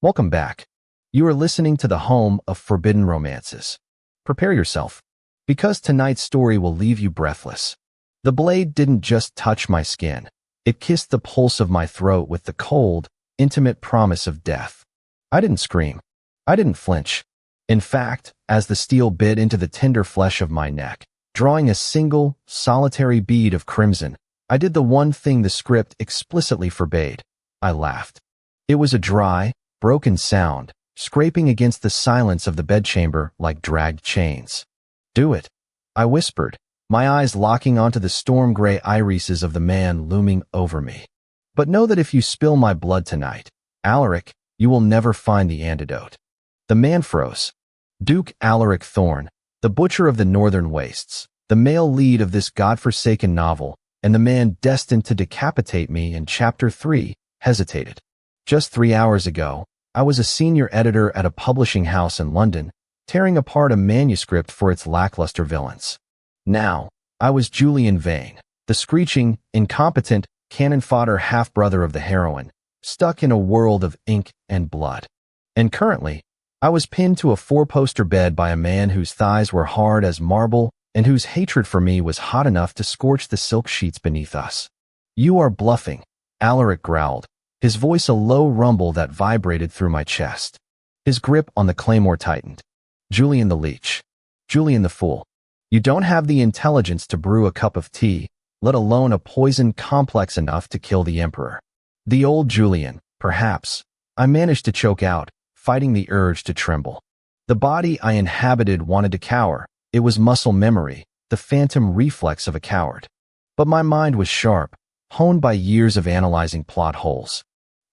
Welcome back. You are listening to the home of forbidden romances. Prepare yourself, because tonight's story will leave you breathless. The blade didn't just touch my skin. It kissed the pulse of my throat with the cold, intimate promise of death. I didn't scream. I didn't flinch. In fact, as the steel bit into the tender flesh of my neck, drawing a single, solitary bead of crimson, I did the one thing the script explicitly forbade. I laughed. It was a dry, broken sound, scraping against the silence of the bedchamber like dragged chains. "Do it," I whispered, my eyes locking onto the storm-gray irises of the man looming over me. "But know that if you spill my blood tonight, Alaric, you will never find the antidote." The man froze. Duke Alaric Thorne, the butcher of the northern wastes, the male lead of this godforsaken novel, and the man destined to decapitate me in Chapter 3, hesitated. Just 3 hours ago, I was a senior editor at a publishing house in London, tearing apart a manuscript for its lackluster villains. Now, I was Julian Vane, the screeching, incompetent, cannon fodder half-brother of the heroine, stuck in a world of ink and blood. And currently, I was pinned to a 4-poster bed by a man whose thighs were hard as marble and whose hatred for me was hot enough to scorch the silk sheets beneath us. "You are bluffing," Alaric growled, his voice a low rumble that vibrated through my chest. His grip on the claymore tightened. "Julian the leech. Julian the fool. You don't have the intelligence to brew a cup of tea, let alone a poison complex enough to kill the emperor." The old Julian, perhaps, I managed to choke out, fighting the urge to tremble. The body I inhabited wanted to cower. It was muscle memory, the phantom reflex of a coward. But my mind was sharp, honed by years of analyzing plot holes.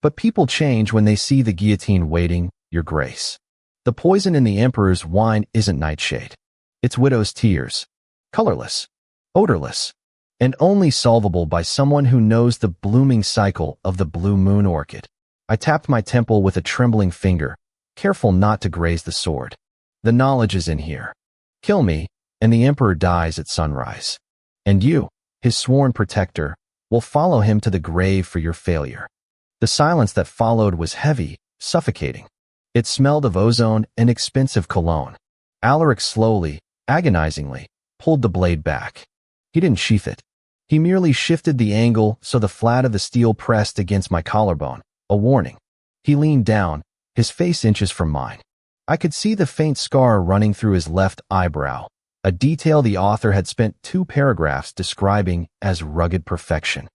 But people change when they see the guillotine waiting, Your Grace. The poison in the Emperor's wine isn't nightshade. It's widow's tears. Colorless, odorless, and only solvable by someone who knows the blooming cycle of the blue moon orchid. I tapped my temple with a trembling finger, careful not to graze the sword. "The knowledge is in here. Kill me, and the Emperor dies at sunrise. And you, his sworn protector, will follow him to the grave for your failure." The silence that followed was heavy, suffocating. It smelled of ozone and expensive cologne. Alaric slowly, agonizingly, pulled the blade back. He didn't sheath it. He merely shifted the angle so the flat of the steel pressed against my collarbone, a warning. He leaned down, his face inches from mine. I could see the faint scar running through his left eyebrow, a detail the author had spent 2 paragraphs describing as rugged perfection.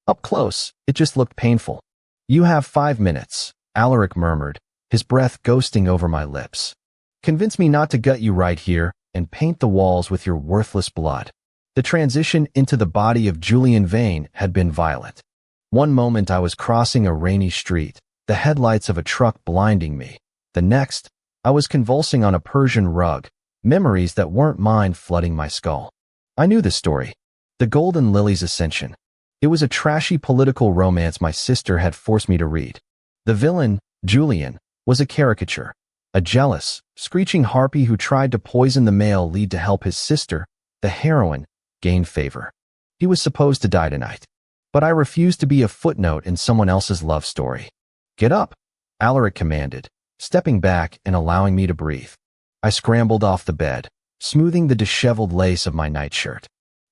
Up close, it just looked painful. "You have 5 minutes, Alaric murmured, his breath ghosting over my lips. "Convince me not to gut you right here and paint the walls with your worthless blood." The transition into the body of Julian Vane had been violent. One moment I was crossing a rainy street, the headlights of a truck blinding me. The next, I was convulsing on a Persian rug, memories that weren't mine flooding my skull. I knew the story. The Golden Lily's Ascension. It was a trashy political romance my sister had forced me to read. The villain, Julian, was a caricature, a jealous, screeching harpy who tried to poison the male lead to help his sister, the heroine, gain favor. He was supposed to die tonight, but I refused to be a footnote in someone else's love story. "Get up," Alaric commanded, stepping back and allowing me to breathe. I scrambled off the bed, smoothing the disheveled lace of my nightshirt.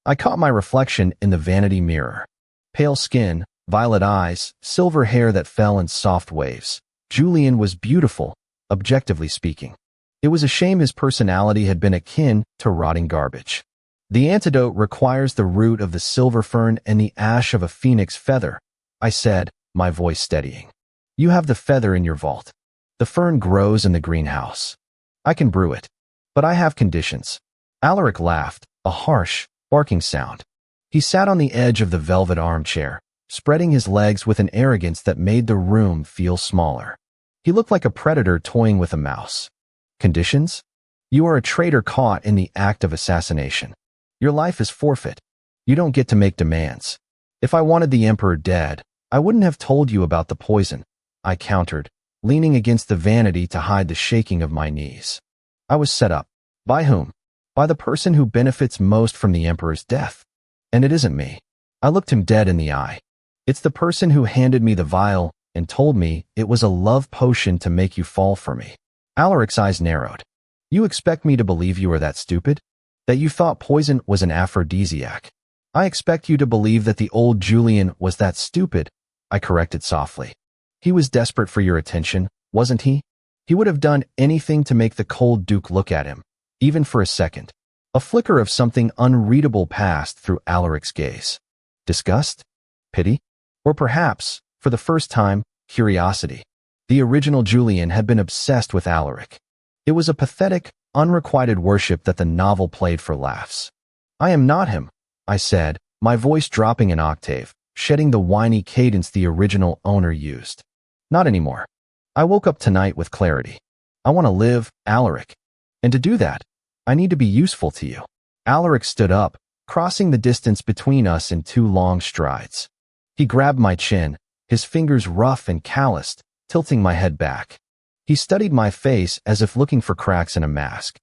I caught my reflection in the vanity mirror. Pale skin, violet eyes, silver hair that fell in soft waves. Julian was beautiful, objectively speaking. It was a shame his personality had been akin to rotting garbage. "The antidote requires the root of the silver fern and the ash of a phoenix feather," I said, my voice steadying. "You have the feather in your vault. The fern grows in the greenhouse. I can brew it. But I have conditions." Alaric laughed, a harsh, barking sound. He sat on the edge of the velvet armchair, spreading his legs with an arrogance that made the room feel smaller. He looked like a predator toying with a mouse. "Conditions? You are a traitor caught in the act of assassination. Your life is forfeit. You don't get to make demands. If I wanted the Emperor dead, I wouldn't have told you about the poison," I countered, leaning against the vanity to hide the shaking of my knees. I was set up. By whom? By the person who benefits most from the Emperor's death. And it isn't me. I looked him dead in the eye. It's the person who handed me the vial, and told me it was a love potion to make you fall for me. Alaric's eyes narrowed. You expect me to believe you are that stupid? That you thought poison was an aphrodisiac? I expect you to believe that the old Julian was that stupid, I corrected softly. He was desperate for your attention, wasn't he? He would have done anything to make the cold Duke look at him, even for a second. A flicker of something unreadable passed through Alaric's gaze. Disgust? Pity? Or perhaps, for the first time, curiosity. The original Julian had been obsessed with Alaric. It was a pathetic, unrequited worship that the novel played for laughs. I am not him, I said, my voice dropping an octave, shedding the whiny cadence the original owner used. Not anymore. I woke up tonight with clarity. I want to live, Alaric. And to do that, I need to be useful to you. Alaric stood up, crossing the distance between us in 2 long strides. He grabbed my chin, his fingers rough and calloused, tilting my head back. He studied my face as if looking for cracks in a mask.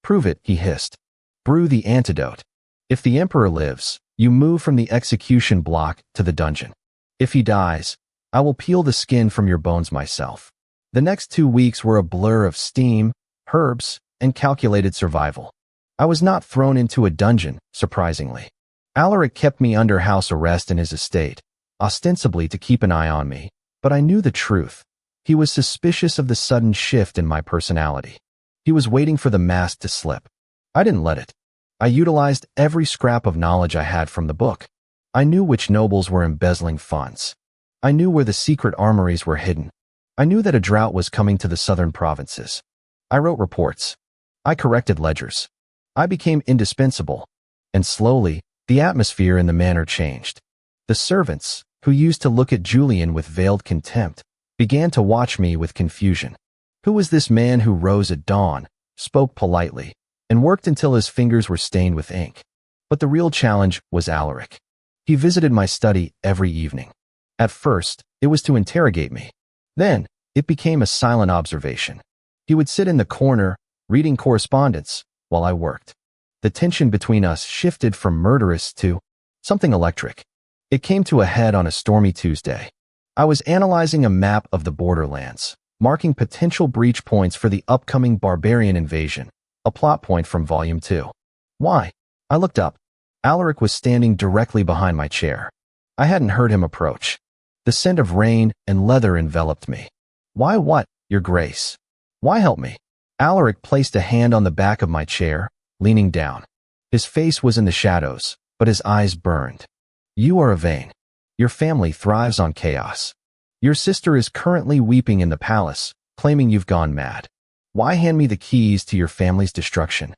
Prove it, he hissed. Brew the antidote. If the Emperor lives, you move from the execution block to the dungeon. If he dies, I will peel the skin from your bones myself. The next 2 weeks were a blur of steam, herbs, and calculated survival. I was not thrown into a dungeon, surprisingly. Alaric kept me under house arrest in his estate, ostensibly to keep an eye on me, but I knew the truth. He was suspicious of the sudden shift in my personality. He was waiting for the mask to slip. I didn't let it. I utilized every scrap of knowledge I had from the book. I knew which nobles were embezzling funds. I knew where the secret armories were hidden. I knew that a drought was coming to the southern provinces. I wrote reports. I corrected ledgers. I became indispensable. And slowly, the atmosphere in the manor changed. The servants, who used to look at Julian with veiled contempt, began to watch me with confusion. Who was this man who rose at dawn, spoke politely, and worked until his fingers were stained with ink? But the real challenge was Alaric. He visited my study every evening. At first, it was to interrogate me. Then, it became a silent observation. He would sit in the corner, reading correspondence, while I worked. The tension between us shifted from murderous to something electric. It came to a head on a stormy Tuesday. I was analyzing a map of the borderlands, marking potential breach points for the upcoming barbarian invasion, a plot point from Volume 2. Why? I looked up. Alaric was standing directly behind my chair. I hadn't heard him approach. The scent of rain and leather enveloped me. Why what, Your Grace? Why help me? Alaric placed a hand on the back of my chair, leaning down. His face was in the shadows, but his eyes burned. You are a vain. Your family thrives on chaos. Your sister is currently weeping in the palace, claiming you've gone mad. Why hand me the keys to your family's destruction?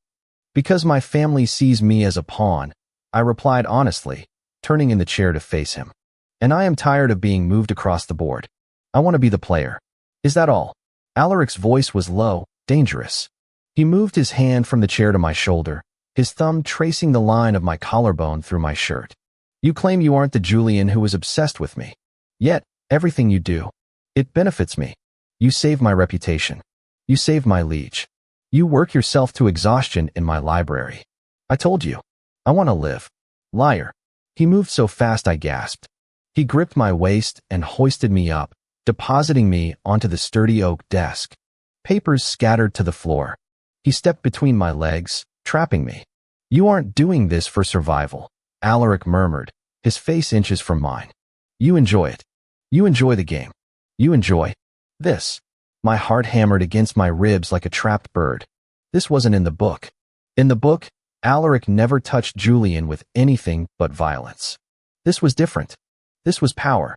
Because my family sees me as a pawn, I replied honestly, turning in the chair to face him. And I am tired of being moved across the board. I want to be the player. Is that all? Alaric's voice was low, dangerous. He moved his hand from the chair to my shoulder, his thumb tracing the line of my collarbone through my shirt. You claim you aren't the Julian who was obsessed with me. Yet, everything you do, it benefits me. You save my reputation. You save my liege. You work yourself to exhaustion in my library. I told you. I want to live. Liar. He moved so fast I gasped. He gripped my waist and hoisted me up, depositing me onto the sturdy oak desk. Papers scattered to the floor. He stepped between my legs, trapping me. You aren't doing this for survival, Alaric murmured, his face inches from mine. You enjoy it. You enjoy the game. You enjoy this. My heart hammered against my ribs like a trapped bird. This wasn't in the book. In the book, Alaric never touched Julian with anything but violence. This was different. This was power.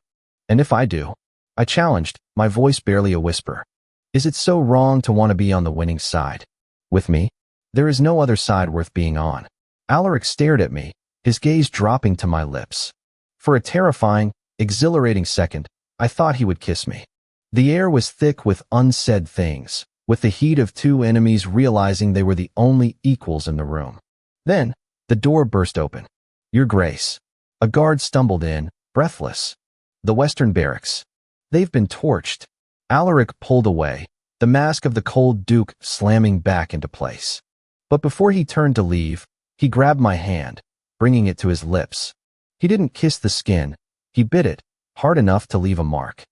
And if I do, I challenged, my voice barely a whisper. Is it so wrong to want to be on the winning side? With me? There is no other side worth being on. Alaric stared at me, his gaze dropping to my lips. For a terrifying, exhilarating second, I thought he would kiss me. The air was thick with unsaid things, with the heat of 2 enemies realizing they were the only equals in the room. Then, the door burst open. Your Grace. A guard stumbled in, breathless. The Western Barracks. They've been torched. Alaric pulled away, the mask of the cold Duke slamming back into place. But before he turned to leave, he grabbed my hand, bringing it to his lips. He didn't kiss the skin. He bit it, hard enough to leave a mark.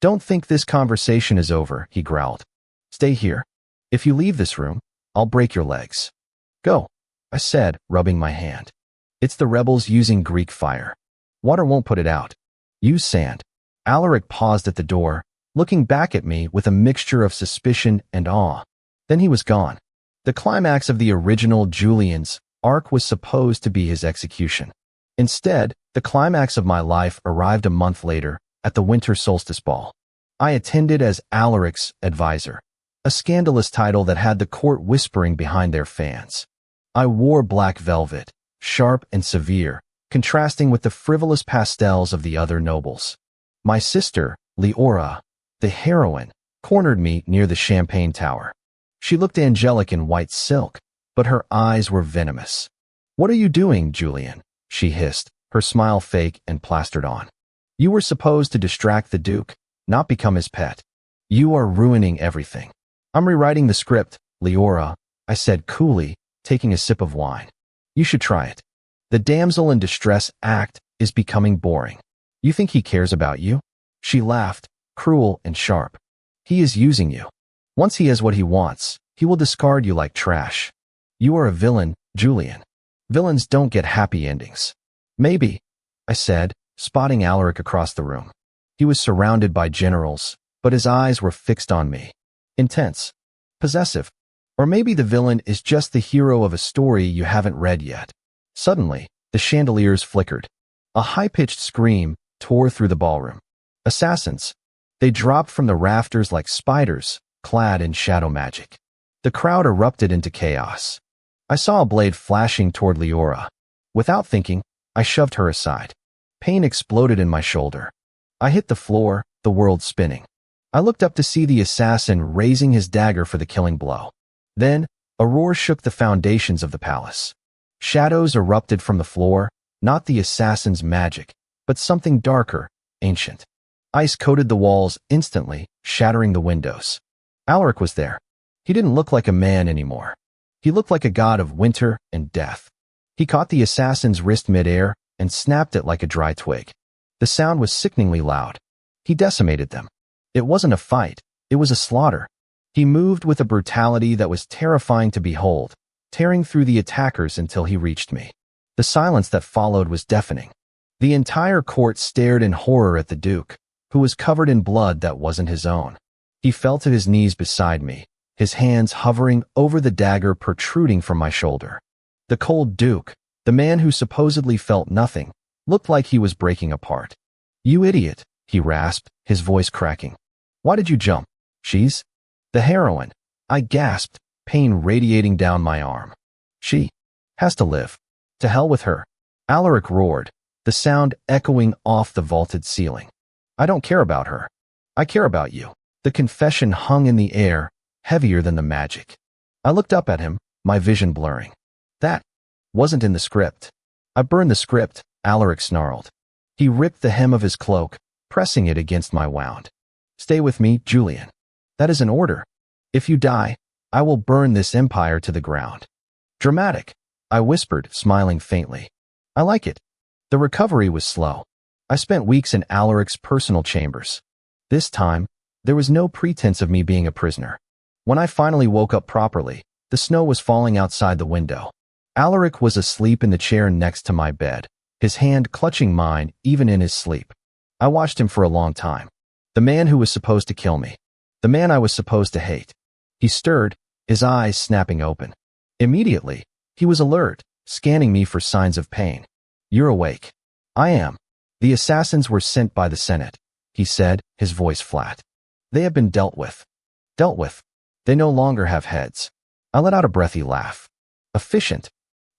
Don't think this conversation is over, he growled. Stay here. If you leave this room, I'll break your legs. Go, I said, rubbing my hand. It's the rebels using Greek fire. Water won't put it out. Use sand. Alaric paused at the door, looking back at me with a mixture of suspicion and awe. Then he was gone. The climax of the original Julian's arc was supposed to be his execution. Instead, the climax of my life arrived a month later at the winter solstice ball. I attended as Alaric's advisor, a scandalous title that had the court whispering behind their fans. I wore black velvet, sharp and severe, contrasting with the frivolous pastels of the other nobles. My sister, Leora, the heroine, cornered me near the champagne tower. She looked angelic in white silk, but her eyes were venomous. What are you doing, Julian? She hissed, her smile fake and plastered on. You were supposed to distract the Duke, not become his pet. You are ruining everything. I'm rewriting the script, Leora, I said coolly, taking a sip of wine. You should try it. The damsel in distress act is becoming boring. You think he cares about you? She laughed, cruel and sharp. He is using you. Once he has what he wants, he will discard you like trash. You are a villain, Julian. Villains don't get happy endings. Maybe, I said, spotting Alaric across the room. He was surrounded by generals, but his eyes were fixed on me. Intense. Possessive. Or maybe the villain is just the hero of a story you haven't read yet. Suddenly, the chandeliers flickered. A high-pitched scream tore through the ballroom. Assassins. They dropped from the rafters like spiders, clad in shadow magic. The crowd erupted into chaos. I saw a blade flashing toward Leora. Without thinking, I shoved her aside. Pain exploded in my shoulder. I hit the floor, the world spinning. I looked up to see the assassin raising his dagger for the killing blow. Then, a roar shook the foundations of the palace. Shadows erupted from the floor, not the assassin's magic, but something darker, ancient. Ice coated the walls instantly, shattering the windows. Alaric was there. He didn't look like a man anymore. He looked like a god of winter and death. He caught the assassin's wrist midair and snapped it like a dry twig. The sound was sickeningly loud. He decimated them. It wasn't a fight, it was a slaughter. He moved with a brutality that was terrifying to behold, tearing through the attackers until he reached me. The silence that followed was deafening. The entire court stared in horror at the Duke, who was covered in blood that wasn't his own. He fell to his knees beside me, his hands hovering over the dagger protruding from my shoulder. The cold Duke, the man who supposedly felt nothing, looked like he was breaking apart. You idiot, he rasped, his voice cracking. Why did you jump? She's the heroine. I gasped, pain radiating down my arm. She has to live. To hell with her. Alaric roared, the sound echoing off the vaulted ceiling. I don't care about her. I care about you. The confession hung in the air, heavier than the magic. I looked up at him, my vision blurring. That wasn't in the script. I burned the script, Alaric snarled. He ripped the hem of his cloak, pressing it against my wound. Stay with me, Julian. That is an order. If you die, I will burn this empire to the ground. Dramatic, I whispered, smiling faintly. I like it. The recovery was slow. I spent weeks in Alaric's personal chambers. This time, there was no pretense of me being a prisoner. When I finally woke up properly, the snow was falling outside the window. Alaric was asleep in the chair next to my bed, his hand clutching mine even in his sleep. I watched him for a long time. The man who was supposed to kill me. The man I was supposed to hate. He stirred, his eyes snapping open. Immediately, he was alert, scanning me for signs of pain. You're awake. I am. The assassins were sent by the Senate, he said, his voice flat. They have been dealt with. Dealt with. They no longer have heads. I let out a breathy laugh. Efficient.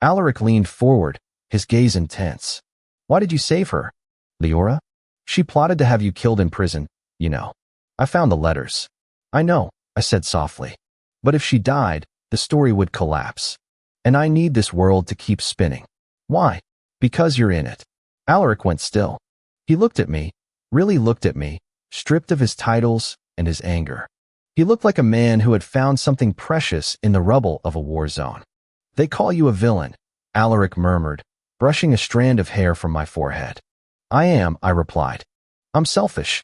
Alaric leaned forward, his gaze intense. Why did you save her? Leora? She plotted to have you killed in prison, you know. I found the letters. I know, I said softly. But if she died, the story would collapse. And I need this world to keep spinning. Why? Because you're in it. Alaric went still. He looked at me, really looked at me, stripped of his titles and his anger. He looked like a man who had found something precious in the rubble of a war zone. They call you a villain, Alaric murmured, brushing a strand of hair from my forehead. I am, I replied. I'm selfish.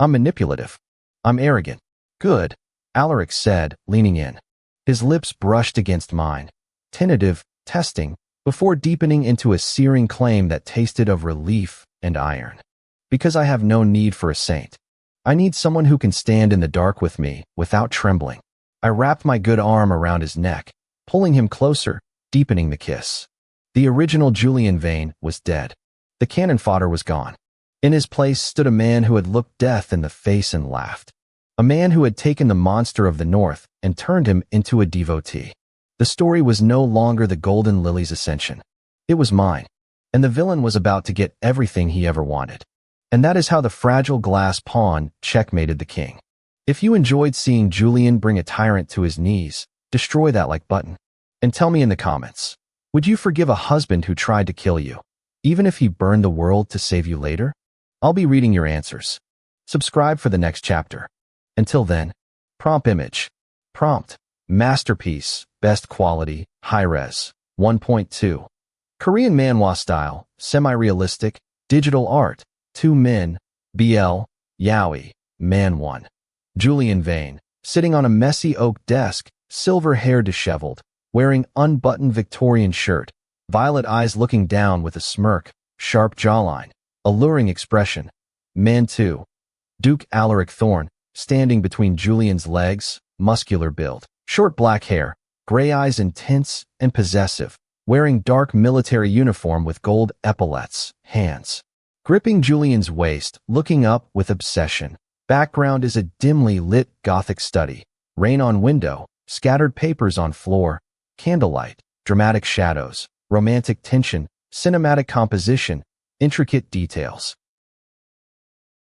I'm manipulative. I'm arrogant. Good, Alaric said, leaning in. His lips brushed against mine. Tentative, testing, before deepening into a searing claim that tasted of relief and iron. Because I have no need for a saint. I need someone who can stand in the dark with me without trembling. I wrapped my good arm around his neck, pulling him closer, deepening the kiss. The original Julian Vane was dead. The cannon fodder was gone. In his place stood a man who had looked death in the face and laughed. A man who had taken the monster of the north and turned him into a devotee. The story was no longer the Golden Lily's ascension. It was mine, and the villain was about to get everything he ever wanted. And that is how the fragile glass pawn checkmated the king. If you enjoyed seeing Julian bring a tyrant to his knees, destroy that like button. And tell me in the comments, would you forgive a husband who tried to kill you, even if he burned the world to save you later? I'll be reading your answers. Subscribe for the next chapter. Until then, prompt image. Prompt, masterpiece, best quality, high-res, 1.2. Korean manhwa style, semi-realistic, digital art, 2 men, BL, Yaoi, Man 1. Julian Vane, sitting on a messy oak desk, silver hair disheveled, wearing unbuttoned Victorian shirt, violet eyes looking down with a smirk, sharp jawline, alluring expression. Man 2. Duke Alaric Thorne, standing between Julian's legs, muscular build, short black hair, gray eyes intense and possessive, wearing dark military uniform with gold epaulets, hands gripping Julian's waist, looking up with obsession. Background is a dimly lit Gothic study. Rain on window, scattered papers on floor, candlelight, dramatic shadows, romantic tension, cinematic composition, intricate details.